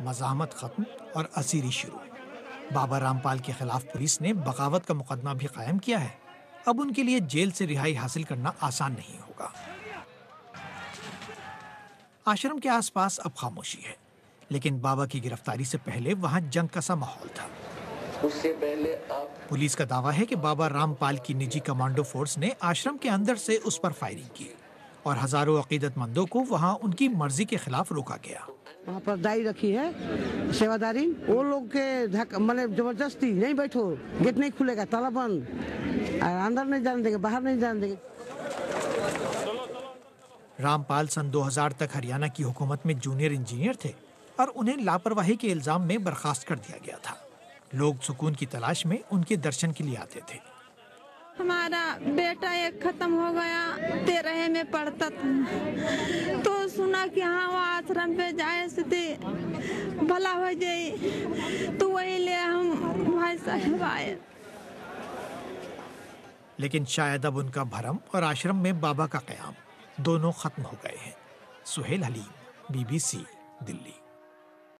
मज़ाहमत खत्म और असीरी शुरू। बाबा रामपाल के खिलाफ पुलिस ने बगावत का मुकदमा भी कायम किया है। अब उनके लिए जेल से रिहाई हासिल करना आसान नहीं होगा। आश्रम के आसपास अब खामोशी है, लेकिन बाबा की गिरफ्तारी से पहले वहां जंग का सा माहौल था। उससे पहले आप पुलिस का दावा है कि बाबा रामपाल की निजी कमांडो फोर्स ने आश्रम के अंदर से उस पर फायरिंग की और हजारों अकीदतमंदों को वहां उनकी मर्जी के खिलाफ रोका गया। वहाँ पर दाई रखी है सेवादारी, वो लोग के मतलब जबरदस्ती नहीं बैठो, गेट नहीं खुलेगा, ताला बंद, अंदर नहीं जाने देंगे, बाहर नहीं जाने देंगे। रामपाल सन 2000 तक हरियाणा की हुकूमत में जूनियर इंजीनियर थे और उन्हें लापरवाही के इल्जाम में बर्खास्त कर दिया गया था। लोग सुकून की तलाश में उनके दर्शन के लिए आते थे। हमारा बेटा एक खत्म हो गया, 13 में पढ़ता था, तो सुना कि हाँ वो आश्रम पे जाए से भला हो जाए, तो वही ले हम भाई साहब आए। लेकिन शायद अब उनका भरम और आश्रम में बाबा का क़याम दोनों खत्म हो गए हैं। सुहेल हलीम, BBC, दिल्ली।